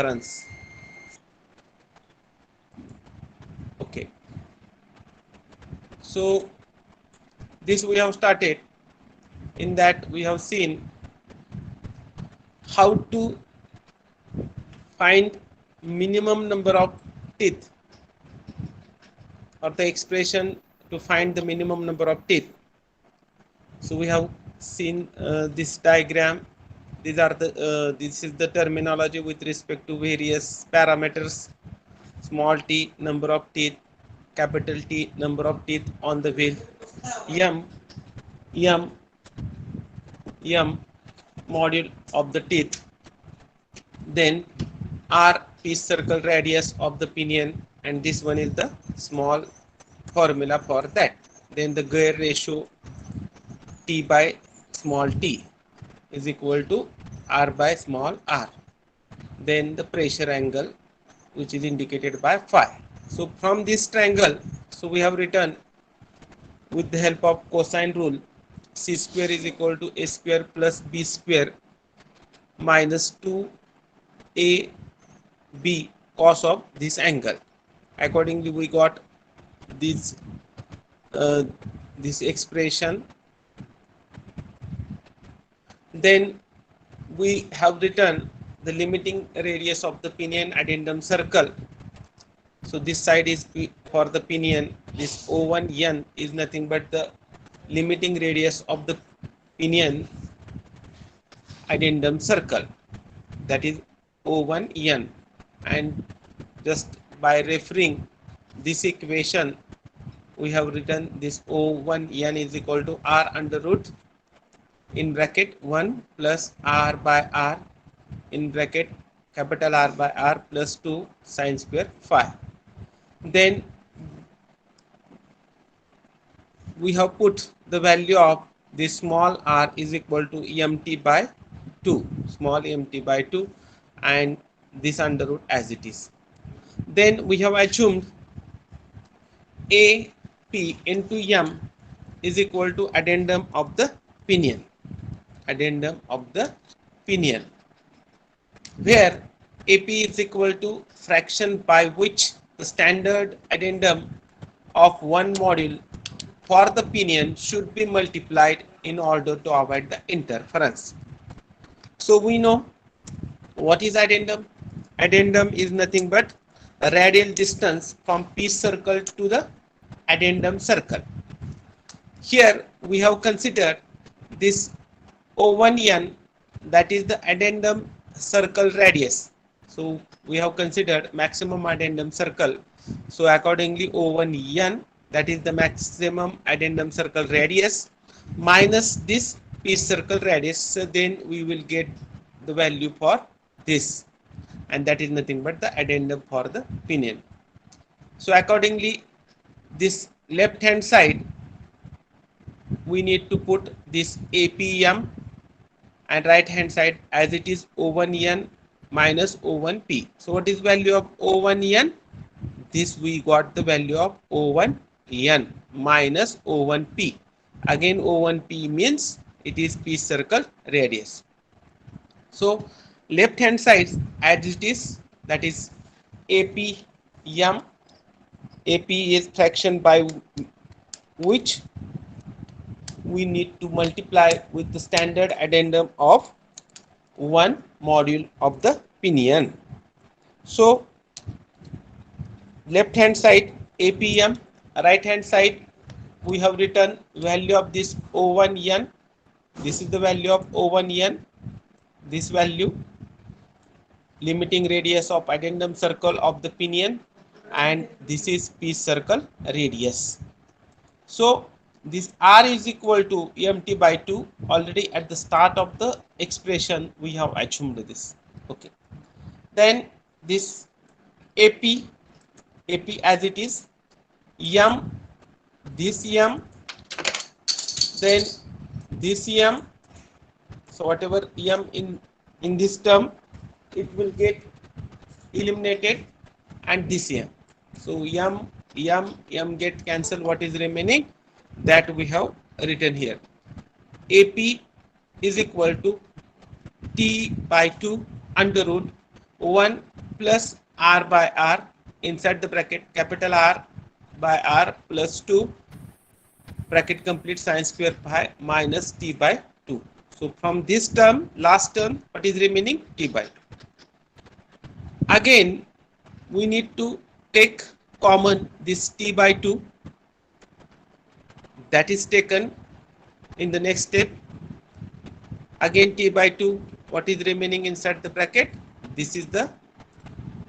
reference. Okay, so this we have started. In that we have seen how to find minimum number of teeth, or the expression to find the minimum number of teeth. So we have seen this diagram. These are the this is the terminology with respect to various parameters: small t, number of teeth; capital T, number of teeth on the wheel; m, m, m, module of the teeth; then r, piece circle radius of the pinion, and this one is the small formula for that. Then the gear ratio T by small t is equal to R by small r. Then the pressure angle, which is indicated by phi. So from this triangle, so we have written with the help of cosine rule, c square is equal to a square plus b square minus 2ab cos of this angle. Accordingly, we got this this expression. Then we have written the limiting radius of the pinion addendum circle. So this side is for the pinion. This O1n is nothing but the limiting radius of the pinion addendum circle, that is O1n. And just by referring this equation, we have written this O1n is equal to R under root in bracket 1 plus R by R in bracket capital R by R plus 2 sine square phi. Then we have put the value of this small r is equal to mt by 2, small mt by 2, and this under root as it is. Then we have assumed a p into m is equal to addendum of the pinion, addendum of the pinion, where ap is equal to fraction by which the standard addendum of one module for the pinion should be multiplied in order to avoid the interference. So we know what is addendum. Addendum is nothing but a radial distance from piece circle to the addendum circle. Here we have considered this O1n, that is the addendum circle radius. So we have considered maximum addendum circle. So accordingly O1n, that is the maximum addendum circle radius, minus this piece circle radius. So then we will get the value for this, and that is nothing but the addendum for the pinion. So accordingly, this left hand side we need to put this APM, and right hand side as it is O1n minus O1p. So what is value of O1n? This we got the value of O1n minus O1p. Again O1p means it is piece circle radius. So left hand side as it is, that is APM. AP is fraction by which we need to multiply with the standard addendum of one module of the pinion. So left hand side APM, right hand side we have written value of this O1n. This is the value of O1n, this value, limiting radius of addendum circle of the pinion, and this is piece circle radius. So this r is equal to mt by 2. Already at the start of the expression we have assumed this. Okay, then this ap as it is, m, this m, then this m. So whatever m in this term, it will get eliminated, and this m. So m get cancelled. What is remaining? That we have written here. AP is equal to T by 2 under root 1 plus r by r inside the bracket capital R by r plus 2 bracket complete sin square pi minus t by 2. So from this term, last term, what is remaining? T by 2. Again, we need to take common this t by 2, that is taken in the next step. Again t by 2, what is remaining inside the bracket? This is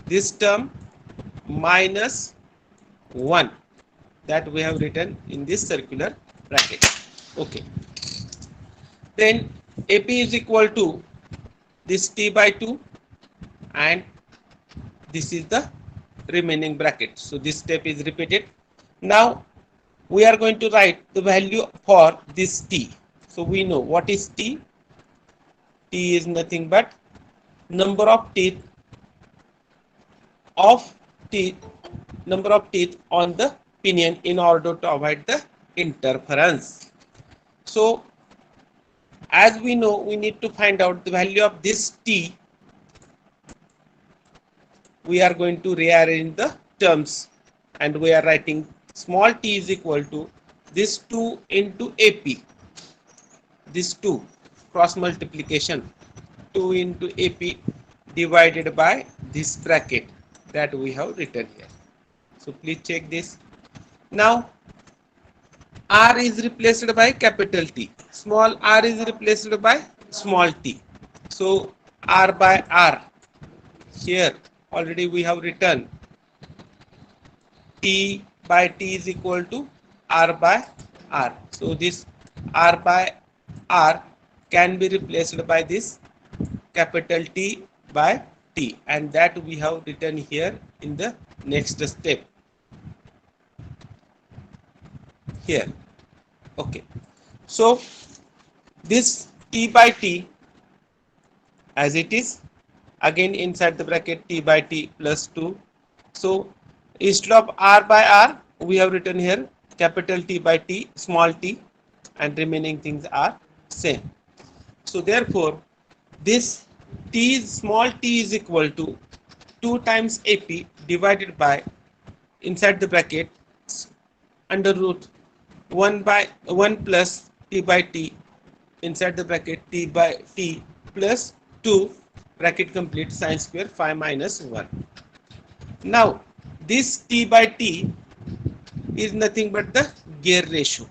this term minus 1 that we have written in this circular bracket. Okay. Then AP is equal to this t by 2 and this is the remaining bracket. So this step is repeated. Now we are going to write the value for this t. So we know what is t. T is nothing but number of teeth of teeth number of teeth on the pinion in order to avoid the interference. So as we know, we need to find out the value of this t. We are going to rearrange the terms and we are writing small t is equal to this 2 into AP, this 2 cross multiplication 2 into AP divided by this bracket that we have written here. So please check this. Now R is replaced by capital T. Small r is replaced by small t. So R by R, here already we have written T by T is equal to R by R. So this R by R can be replaced by this capital T by T, and that we have written here in the next step here. Okay. So this T by T as it is, again inside the bracket T by T plus 2. So instead of R by R, we have written here capital T by T, small t, and remaining things are same. So therefore, this t is small t is equal to 2 times AP divided by inside the bracket under root 1 by 1 plus t by t inside the bracket t by t plus 2 bracket complete sin square phi minus 1. Now this t by t is nothing but the gear ratio.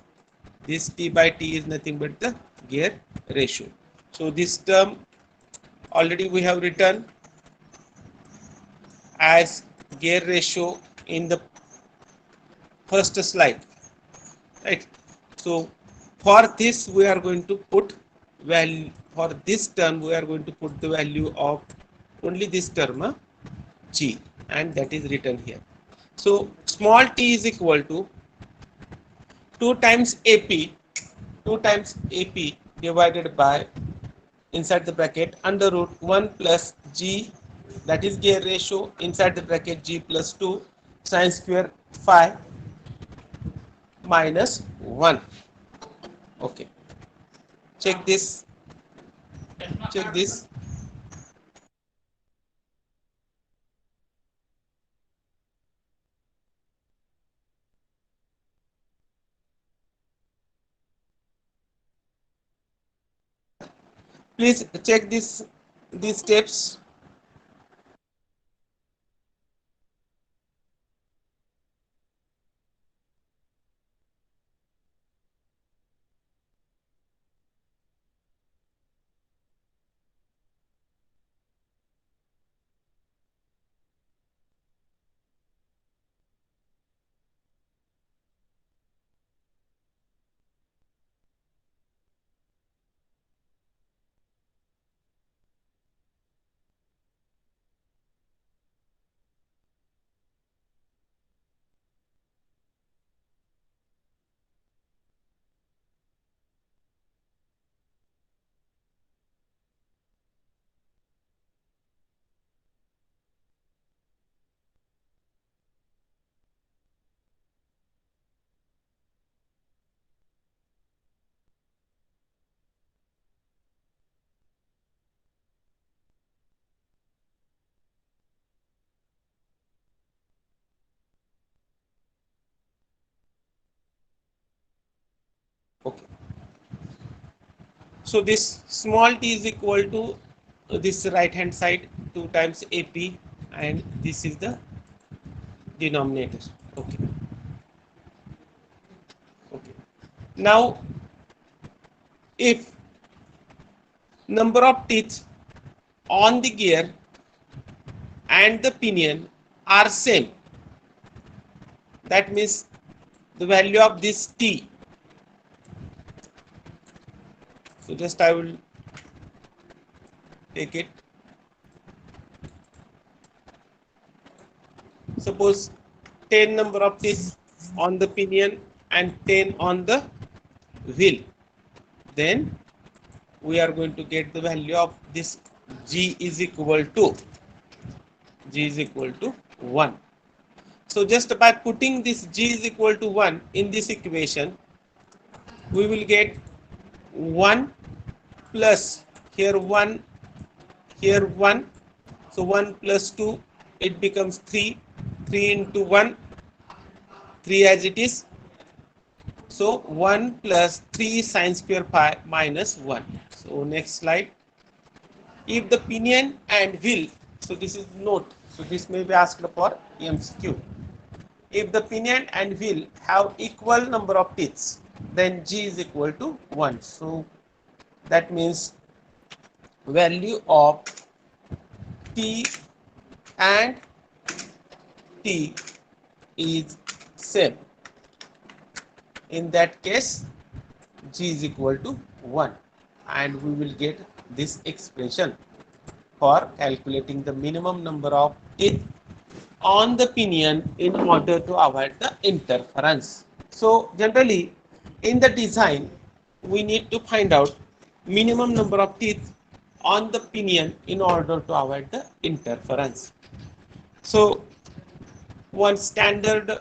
This t by t is nothing but the gear ratio. So this term already we have written as gear ratio in the first slide, right? So for this we are going to put value, for this term we are going to put the value of only this term g, and that is written here. So small t is equal to 2 times AP, 2 times AP divided by inside the bracket under root 1 plus g, that is gear ratio, inside the bracket g plus 2 sin square phi minus 1. Okay, check this, check this. Please check this, these steps. Okay. So this small t is equal to this right hand side 2 times AP, and this is the denominator. Okay. Okay. Now, if number of teeth on the gear and the pinion are same, that means the value of this t. So just I will take it. Suppose 10 number of teeth on the pinion and 10 on the wheel. Then we are going to get the value of this g is equal to 1. So just by putting this g is equal to 1 in this equation, we will get 1 plus here 1, here 1. So 1 plus 2, it becomes 3. 3 into 1, 3 as it is. So 1 plus 3 sine square pi minus 1. So next slide. If the pinion and wheel, so this is note, so this may be asked for MCQ. If the pinion and wheel have equal number of teeth, then G is equal to 1. So that means value of T and T is same. In that case, G is equal to 1, and we will get this expression for calculating the minimum number of teeth on the pinion in order to avoid the interference. So generally in the design, we need to find out minimum number of teeth on the pinion in order to avoid the interference. So one standard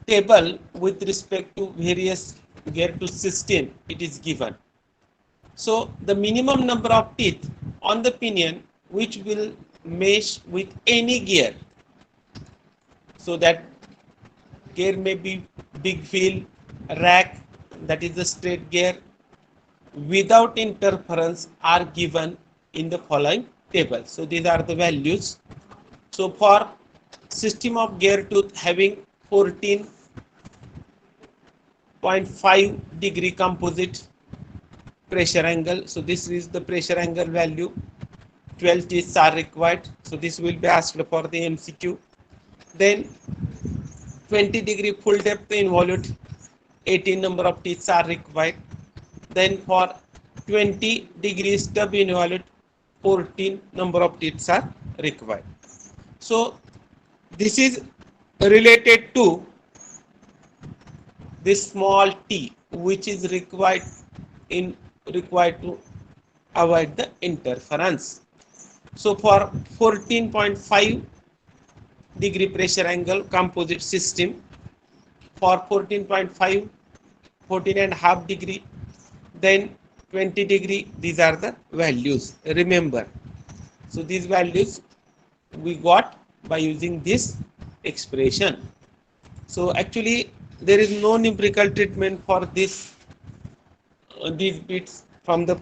table with respect to various gear to system, it is given. So the minimum number of teeth on the pinion which will mesh with any gear, so that gear may be big wheel, rack, that is the straight gear, without interference are given in the following table. So these are the values. So for system of gear tooth having 14.5 degree composite pressure angle, so this is the pressure angle value. 12 teeth are required, so this will be asked for the MCQ. Then 20-degree full depth involute, 18 number of teeth are required. Then for 20-degree stub involute, 14 number of teeth are required. So this is related to this small t, which is required to avoid the interference. So for 14.5 degree pressure angle composite system, for 14.5, 14 and a half degree, then 20 degree, these are the values, remember. So these values we got by using this expression. So actually there is no numerical treatment for this these bits from the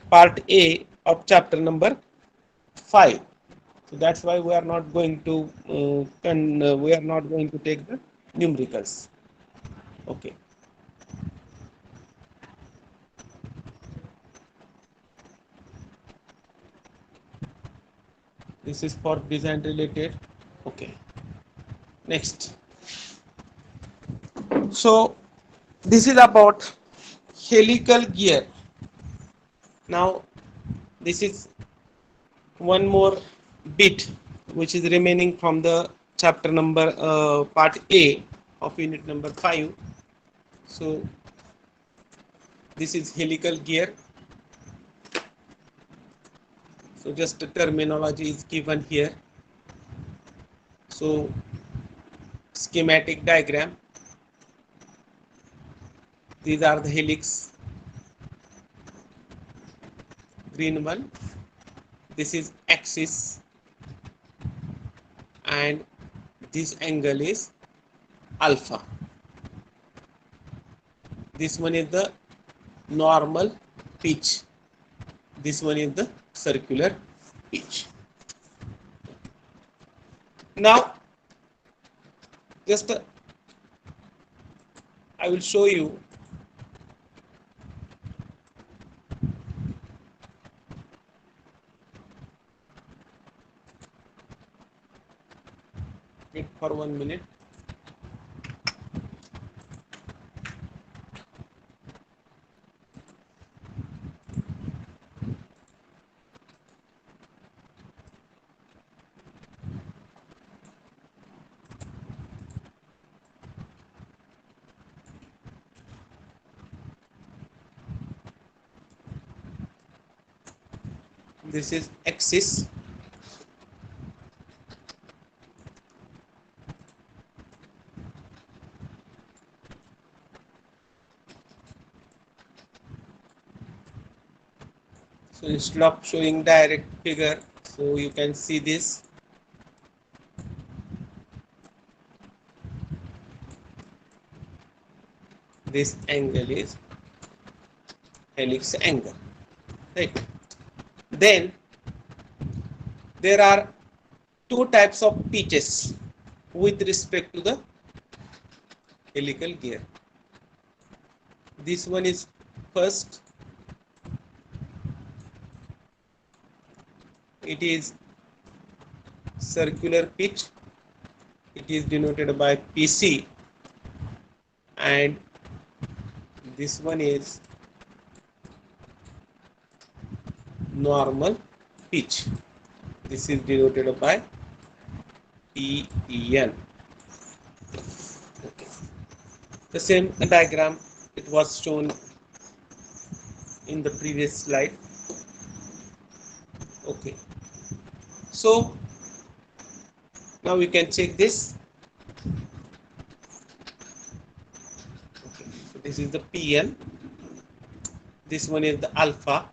part A of chapter number 5. So that's why we are not going to we are not going to take the numericals. Okay. This is for design related. Okay. Next. So this is about helical gear. Now this is one more bit which is remaining from the chapter number part A of unit number 5. So this is helical gear. So just the terminology is given here. So schematic diagram, these are the helix, green one, this is axis, and this angle is alpha. This one is the normal pitch. This one is the circular pitch. Now, just I will show you. Wait for 1 minute. This is axis. So instead of showing direct figure, so you can see this. This angle is helix angle, right? Then there are two types of pitches with respect to the helical gear. This one is first, it is circular pitch. It is denoted by PC, and this one is normal pitch. This is denoted by PN. Okay. The same diagram, it was shown in the previous slide. Okay. So now we can check this. Okay. So this is the PN. This one is the alpha.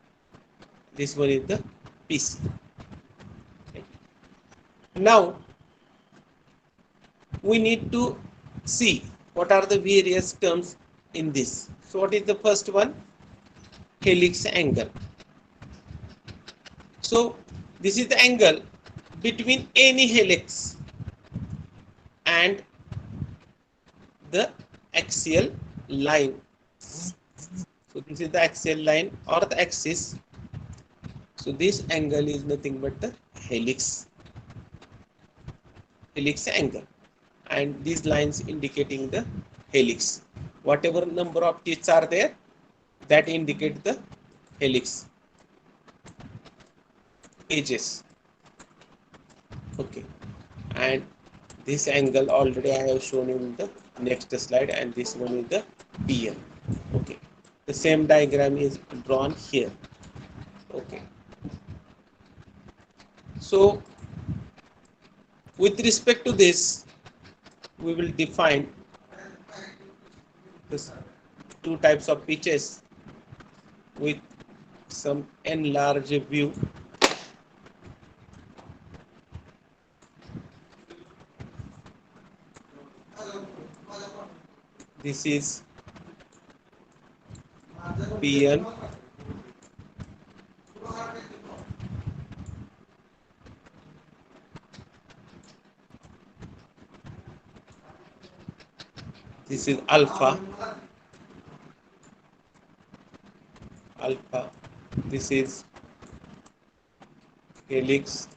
This one is the PC. Okay. Now we need to see what are the various terms in this. So what is the first one? Helix angle. So this is the angle between any helix and the axial line. So this is the axial line or the axis. So this angle is nothing but the helix angle, and these lines indicating the helix. Whatever number of teeth are there, that indicate the helix edges. Okay, and this angle already I have shown in the next slide, and this one is the PN. Okay, the same diagram is drawn here. Okay, so with respect to this, we will define this two types of pitches with some enlarged view. This is PN. This is alpha. This is helix.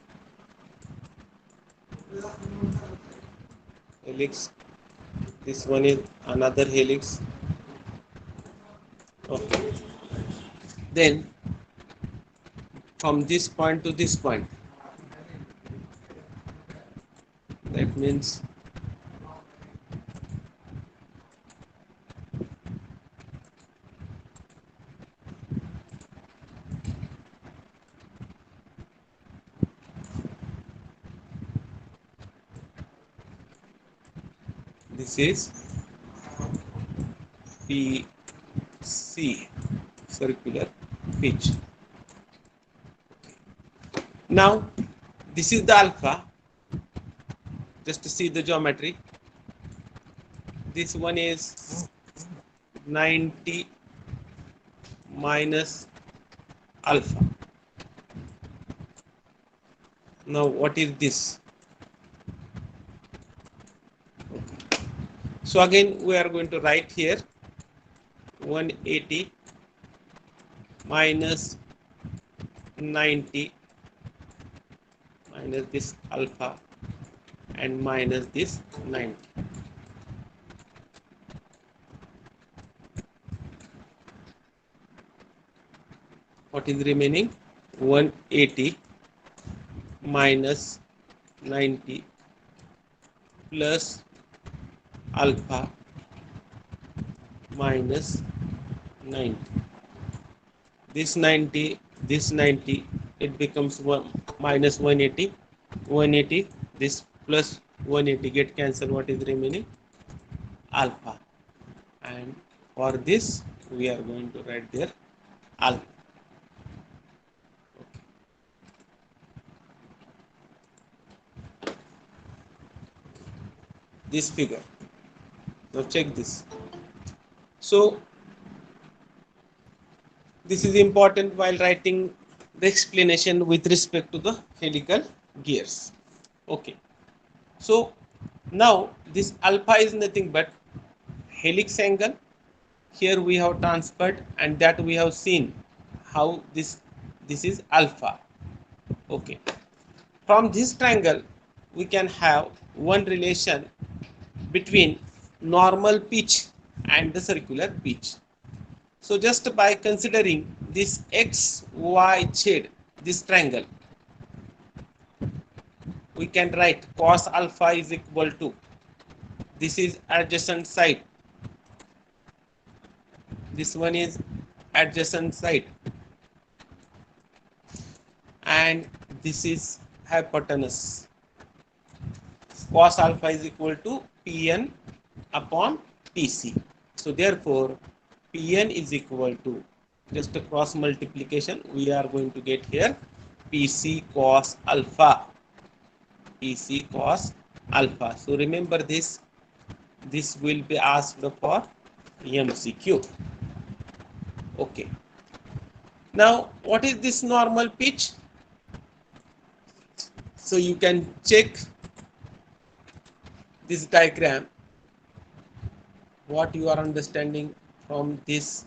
This one is another helix. Okay. Then from this point to this point, that means this is PC, circular pitch. Now this is the alpha. Just to see the geometry. This one is 90 minus alpha. Now what is this? So again we are going to write here 180 minus 90 minus this alpha and minus this 90. What is remaining? 180 minus 90 plus alpha minus 90. This 90, it becomes 1 minus 180. 180, this plus 180 get cancelled. What is remaining? Alpha. And for this, we are going to write there alpha. This figure. Now check this. So this is important while writing the explanation with respect to the helical gears. Okay. So now this alpha is nothing but helix angle. Here we have transferred, and that we have seen how this is alpha. Okay. From this triangle we can have one relation between normal pitch and the circular pitch. So just by considering this x, y, z, this triangle, we can write cos alpha is equal to, this is adjacent side, this one is adjacent side, and this is hypotenuse. Cos alpha is equal to Pn upon Tc. So therefore Pn is equal to, just a cross multiplication, we are going to get here Pc cos alpha. Pc cos alpha. So remember this will be asked for MCQ. Okay. Now what is this normal pitch? So you can check this diagram, what you are understanding from this.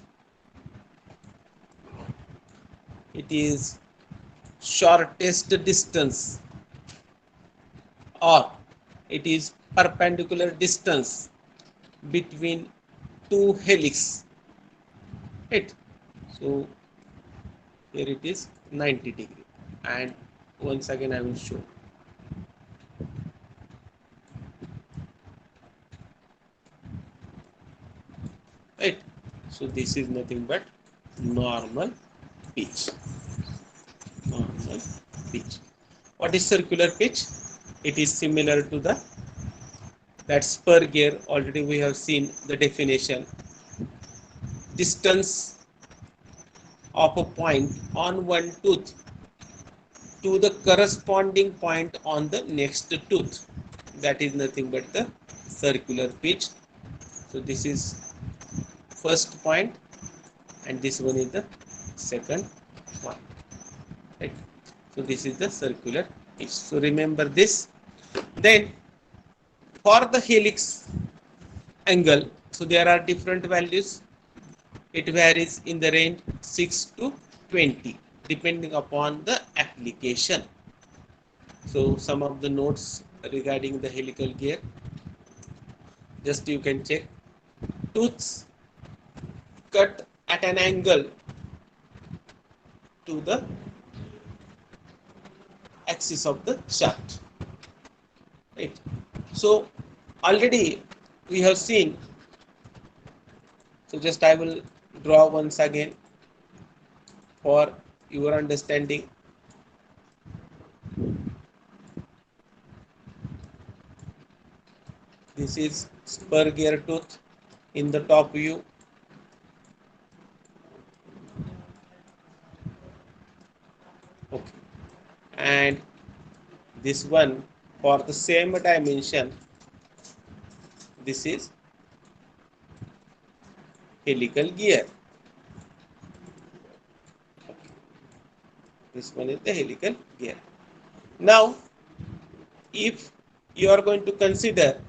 It is shortest distance, or it is perpendicular distance between two helix. Right? So here it is 90 degree, and once again I will show. Right? So this is nothing but normal pitch. Normal pitch. What is circular pitch? It is similar to that spur gear. Already we have seen the definition. Distance of a point on one tooth to the corresponding point on the next tooth. That is nothing but the circular pitch. So this is first point, and this one is the second point. Right? So this is the circular pitch. So remember this. Then for the helix angle, so there are different values. It varies in the range 6 to 20 depending upon the application. So some of the notes regarding the helical gear, just you can check. Tooths cut at an angle to the axis of the shaft. Right? So already we have seen. So just I will draw once again for your understanding. This is spur gear tooth in the top view. Okay. And this one for the same dimension, this is helical gear. This one is the helical gear. Now, if you are going to consider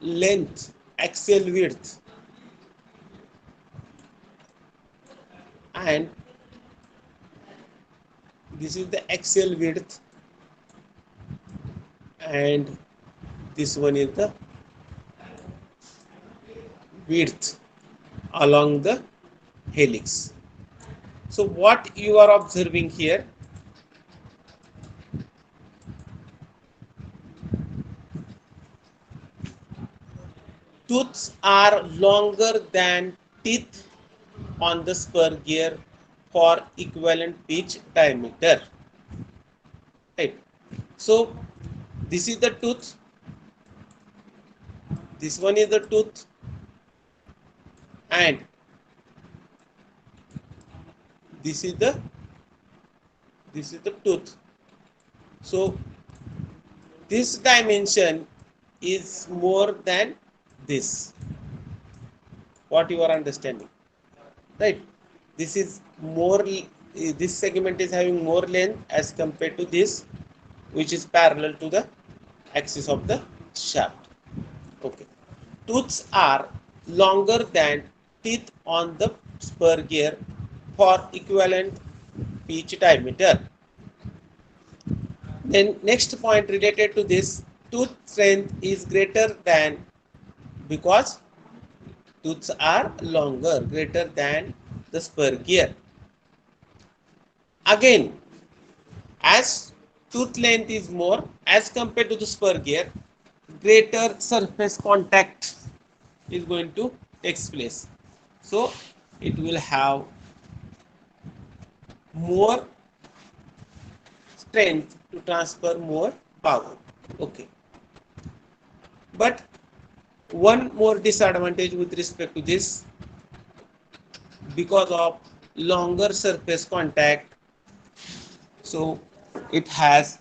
length, axial width, and this is the axial width, and this one is the width along the helix. So what you are observing here, tooths are longer than teeth on the spur gear for equivalent pitch diameter. Right. So this is the tooth, this one is the tooth, and this is the tooth. So this dimension is more than this. What you are understanding, right? This is more. This segment is having more length as compared to this, which is parallel to the axis of the shaft. Okay. Tooths are longer than teeth on the spur gear for equivalent pitch diameter. Then next point related to this, tooth strength is greater than, because tooths are longer, greater than the spur gear. Again, as tooth length is more as compared to the spur gear, greater surface contact is going to take place. So it will have more strength to transfer more power. Okay. But one more disadvantage with respect to this, because of longer surface contact, so it has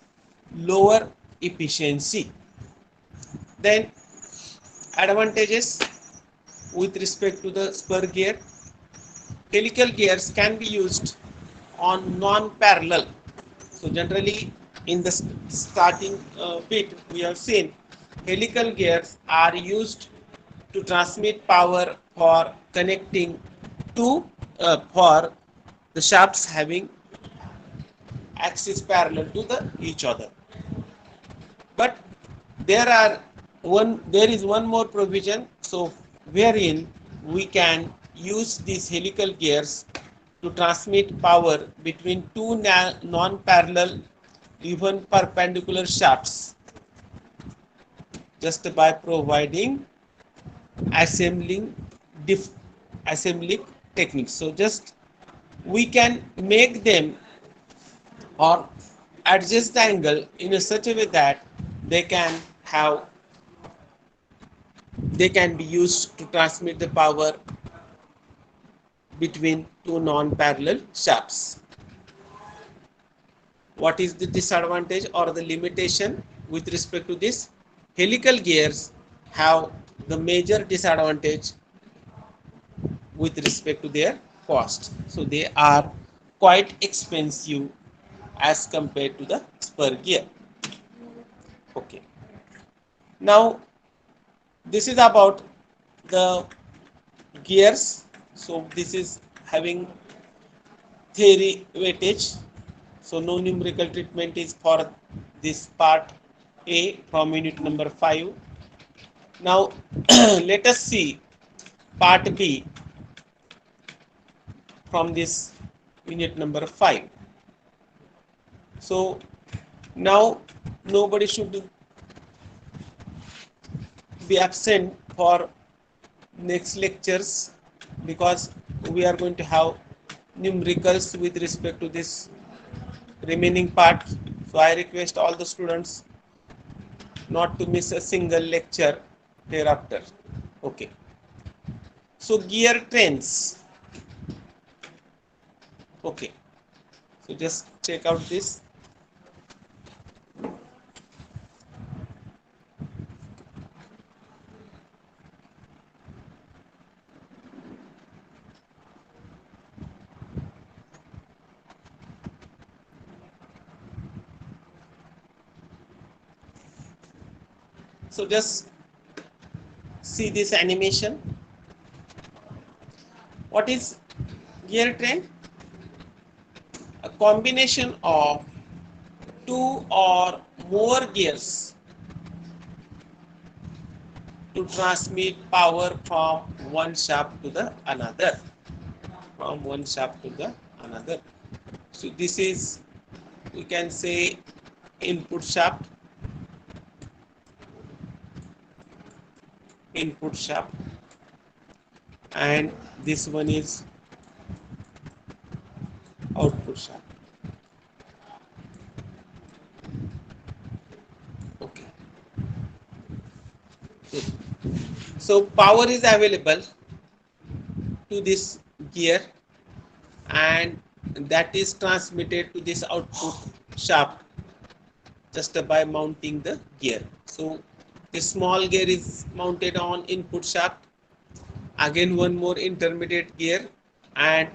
lower efficiency. Then advantages with respect to the spur gear, helical gears can be used on non-parallel. So generally in the starting bit we have seen helical gears are used to transmit power for connecting two for the shafts having axis parallel to the each other. But there is one more provision, so wherein we can use these helical gears to transmit power between two non-parallel, even perpendicular shafts, just by providing assembling assembling techniques. So just we can make them or adjust the angle in a such a way that they can have they can be used to transmit the power between two non-parallel shafts. What is the disadvantage or the limitation with respect to this? Helical gears have the major disadvantage with respect to their cost. So they are quite expensive as compared to the spur gear. Okay. Now this is about the gears. So this is having theory weightage. So no numerical treatment is for this part A from unit number 5. Now let us see part B from this unit number 5. So now nobody should be absent for next lectures, because we are going to have numericals with respect to this remaining part. So I request all the students not to miss a single lecture thereafter. Okay. So gear trains. Okay. So just check out this. So just see this animation. What is gear train? A combination of two or more gears to transmit power from one shaft to the another. From one shaft to the another. So this is, we can say, input shaft, and this one is output shaft. Okay. So power is available to this gear, and that is transmitted to this output shaft just by mounting the gear. So this small gear is mounted on input shaft, again one more intermediate gear, and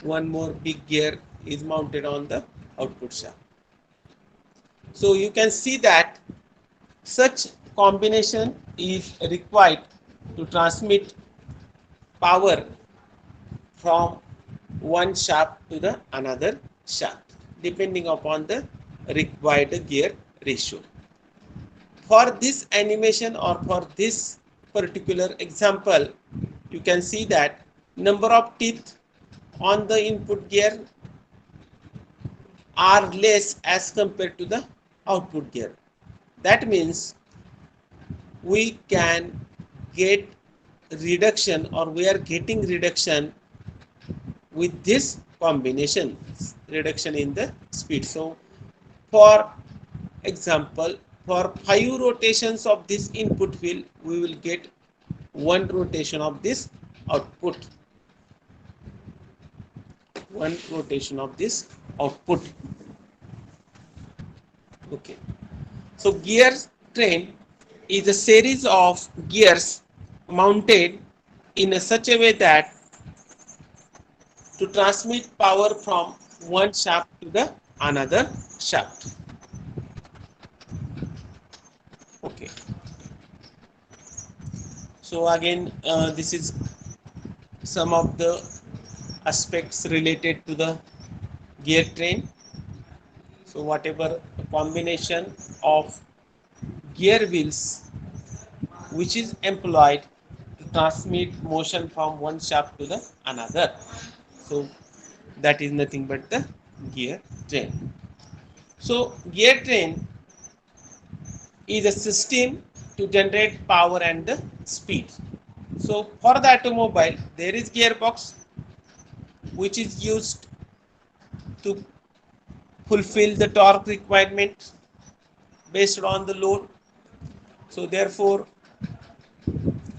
one more big gear is mounted on the output shaft. So you can see that such combination is required to transmit power from one shaft to the another shaft depending upon the required gear ratio. For this animation or for this particular example, you can see that number of teeth on the input gear are less as compared to the output gear. That means we can get reduction, or we are getting reduction with this combination, reduction in the speed. So for example, for 5 rotations of this input wheel, we will get 1 rotation of this output. 1 rotation of this output. Okay. So gear train is a series of gears mounted in such a way that to transmit power from one shaft to the another shaft. Okay. So again, this is some of the aspects related to the gear train. So whatever combination of gear wheels which is employed to transmit motion from one shaft to the another. So that is nothing but the gear train. So gear train is a system to generate power and the speed. So for the automobile, there is gearbox which is used to fulfill the torque requirement based on the load. So therefore,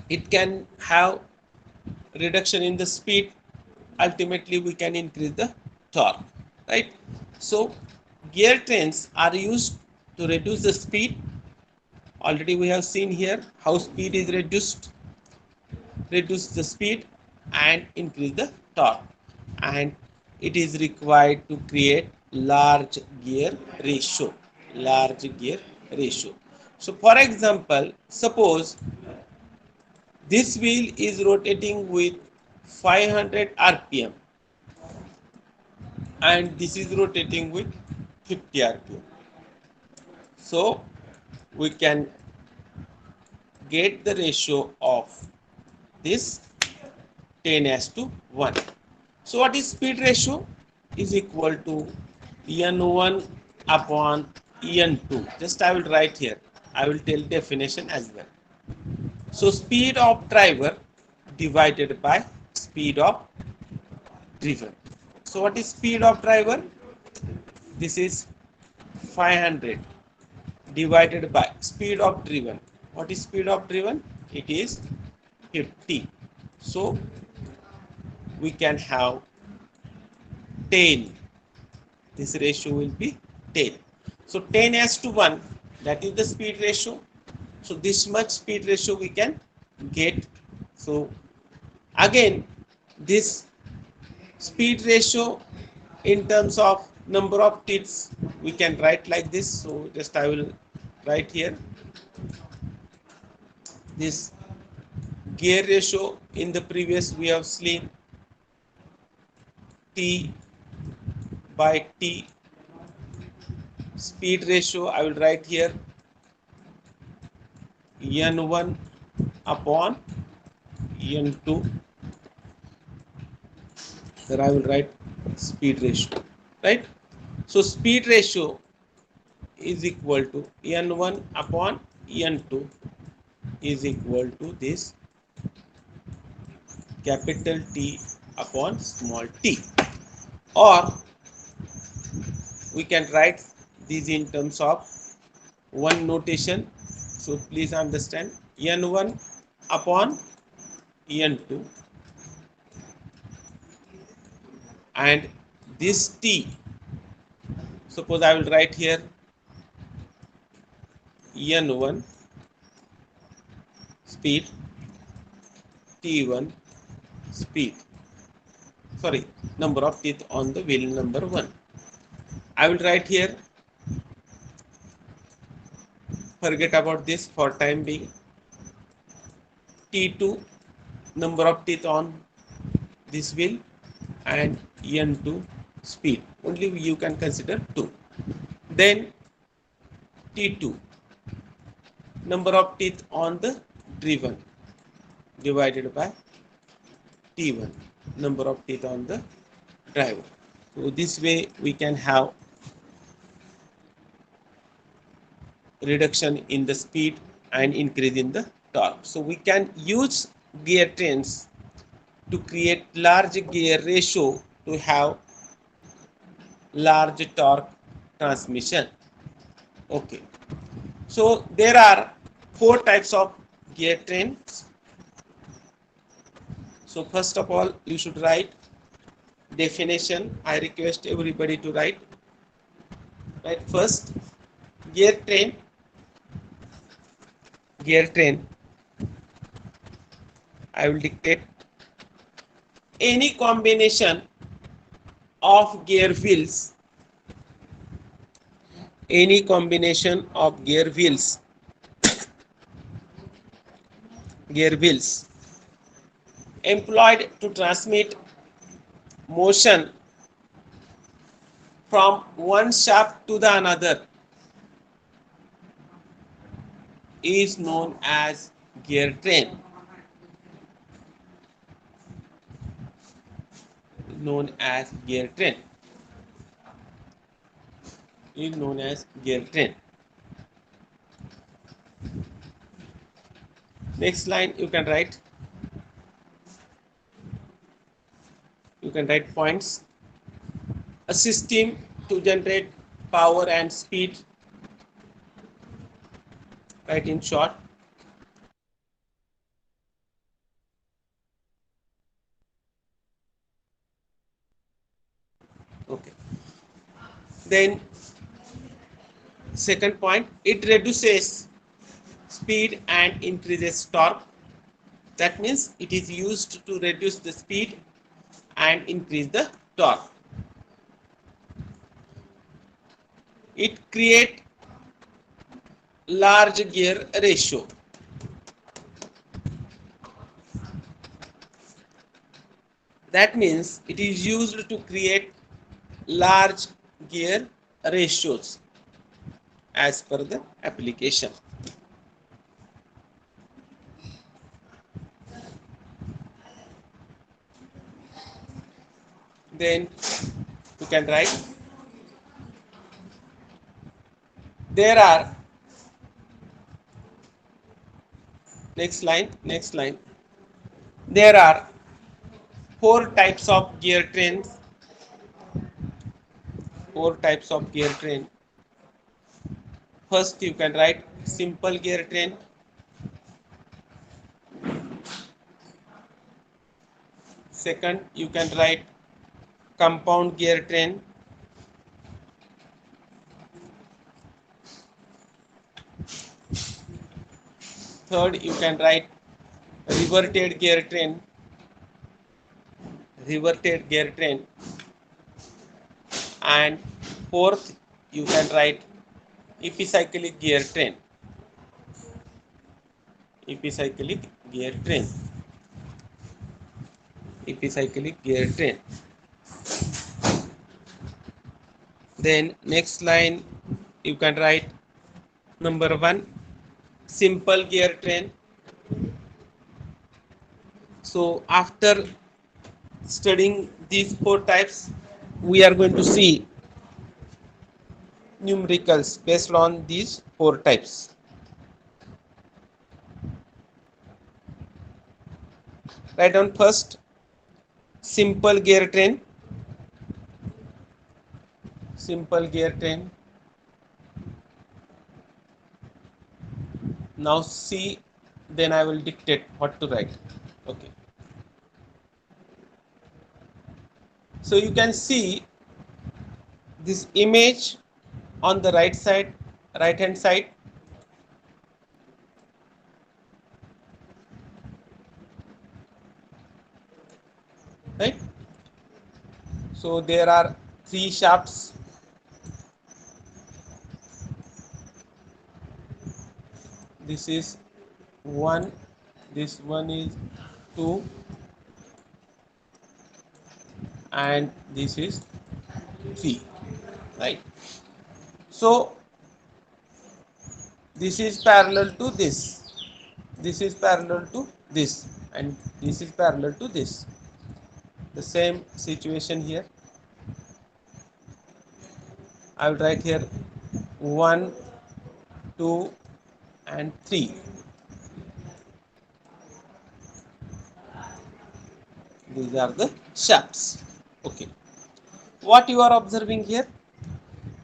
it can have reduction in the speed. Ultimately, we can increase the torque, right? So gear trains are used to reduce the speed. Already we have seen here how speed is reduce the speed and increase the torque, and it is required to create large gear ratio. So for example, suppose this wheel is rotating with 500 rpm and this is rotating with 50 rpm. So we can get the ratio of this 10 as to 1. So what is speed ratio? Is equal to n1 upon n2. Just I will write here. I will tell definition as well. So speed of driver divided by speed of driven. So what is speed of driver? This is 500 divided by speed of driven. What is speed of driven? It is 50. So we can have 10. This ratio will be 10. So 10 as to 1, that is the speed ratio. So this much speed ratio we can get. So again, this speed ratio in terms of number of teeth we can write like this. So just I will write here this gear ratio in the previous we have seen T by T. Speed ratio I will write here N1 upon N2. Here I will write speed ratio, right? So speed ratio is equal to N1 upon N2 is equal to this capital T upon small t, or we can write these in terms of one notation. So please understand N1 upon N2, and this T, suppose I will write here N1 speed, T1 speed, sorry, number of teeth on the wheel number 1. I will write here, forget about this for time being, T2 number of teeth on this wheel and N2 speed, only you can consider 2. Then T2 number of teeth on the driven divided by T1 number of teeth on the driver. So this way we can have reduction in the speed and increase in the torque. So we can use gear trains to create large gear ratio to have large torque transmission. Okay. So there are 4 types of gear trains. So first of all, you should write definition. I request everybody to write. Right, first, gear train. Gear train. I will dictate any combination of gear wheels. Any combination of gear wheels. Gear wheels employed to transmit motion from one shaft to the another is known as gear train. Known as gear train. Is known as gear train. Next line you can write. You can write points. A system to generate power and speed. Write in short. Okay. Then second point, it reduces speed and increases torque. That means it is used to reduce the speed and increase the torque. It creates large gear ratio. That means it is used to create large gear ratios as per the application. Then you can write, there are, next line, there are 4 types of gear trains. 4 types of gear train. First you can write simple gear train. Second you can write compound gear train. Third you can write reverted gear train. Reverted gear train. And fourth you can write epicyclic gear train. epicyclic gear train. Epicyclic gear train. Then next line you can write number 1, simple gear train. So after studying these 4 types, we are going to see numericals based on these 4 types. Write down first simple gear train. Simple gear train. Now see, then I will dictate what to write. Okay. So you can see this image on the right side, right hand side. Right? So there are 3 shafts. This is 1, this one is 2, and this is 3. Right? So this is parallel to this. This is parallel to this, and this is parallel to this. The same situation here. I will write here 1, 2, and 3. These are the shafts. Okay. What you are observing here?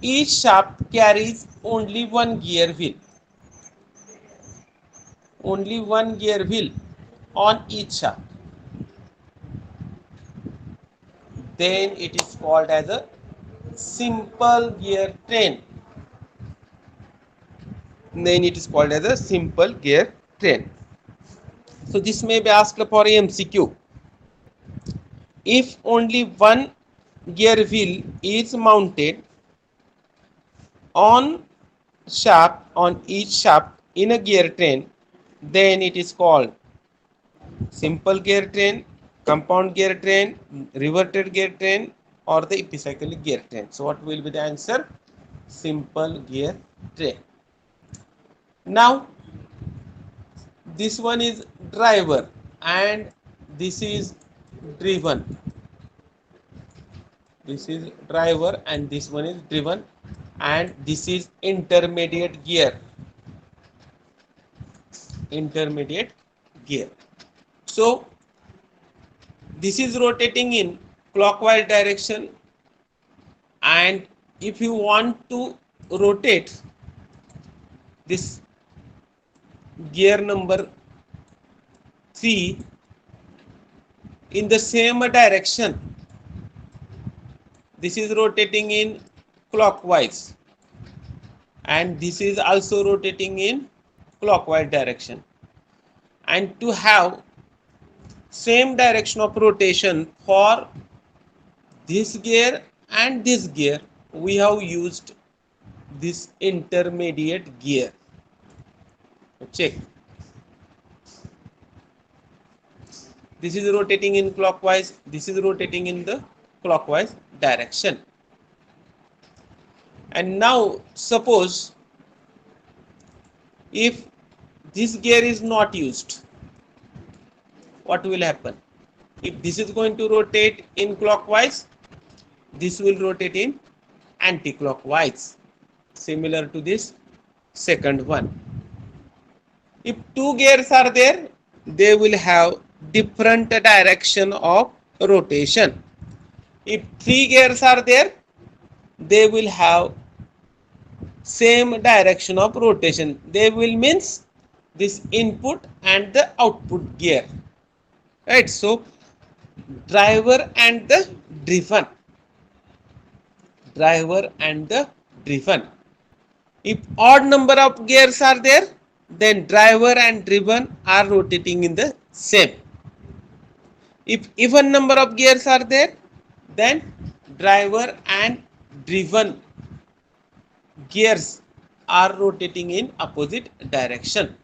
Each shaft carries only one gear wheel. Only one gear wheel on each shaft. Then it is called as a simple gear train. Then it is called as a simple gear train. So this may be asked for MCQ. If only one gear wheel is mounted on each shaft in a gear train, then it is called simple gear train, compound gear train, reverted gear train, or the epicyclic gear train. So what will be the answer? Simple gear train. Now this one is driver and this is driven. This is driver and this one is driven, and this is intermediate gear. Intermediate gear. So this is rotating in clockwise direction, and if you want to rotate this gear number 3 in the same direction, this is rotating in clockwise and this is also rotating in clockwise direction, and to have same direction of rotation for this gear and this gear, we have used this intermediate gear. Check. This is rotating in clockwise, this is rotating in the clockwise direction. And now suppose if this gear is not used, what will happen? If this is going to rotate in clockwise, this will rotate in anti-clockwise, similar to this second one. If 2 gears are there, they will have different direction of rotation. If 3 gears are there, they will have same direction of rotation. They will means this input and the output gear. Right? So driver and the driven. Driver and the driven. If odd number of gears are there, then driver and driven are rotating in the same. If even number of gears are there, then driver and driven gears are rotating in opposite direction.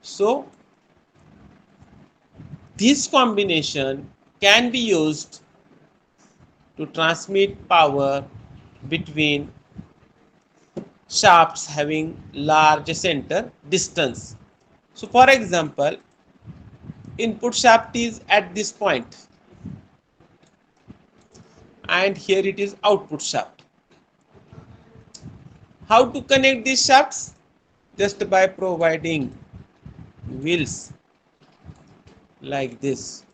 So this combination can be used to transmit power between shafts having large center distance. So for example, input shaft is at this point and here it is output shaft. How to connect these shafts? Just by providing wheels like this.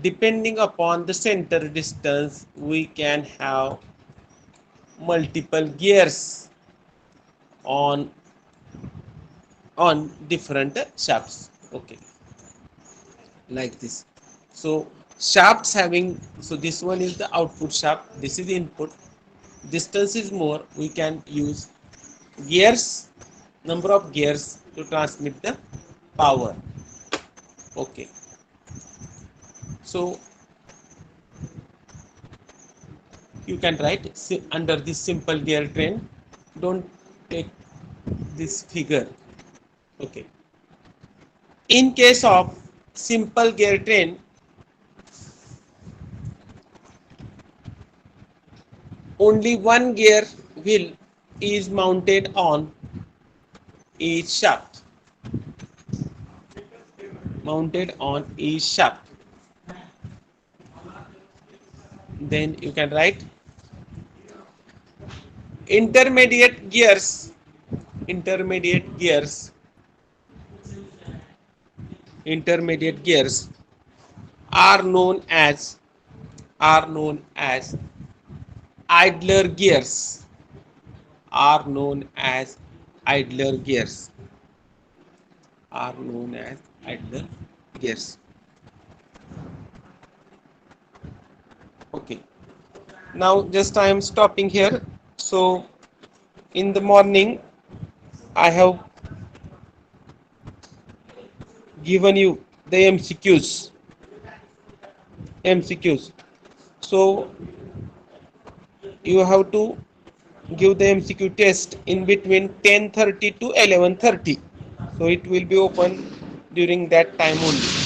Depending upon the center distance, we can have multiple gears on different shafts. Okay, like this. So shafts having, so this one is the output shaft, this is the input. Distance is more, we can use gears, number of gears to transmit the power. Okay, so you can write under this simple gear train. Don't take this figure. Okay, in case of simple gear train, only one gear wheel is mounted on each shaft. Mounted on each shaft. Then you can write intermediate gears. Intermediate gears. Intermediate gears are known as idler gears. Are known as idler gears. Are known as idler gears. Okay, now just I am stopping here. So in the morning I have given you the MCQs. So you have to give the MCQ test in between 10:30 to 11:30. So it will be open during that time only.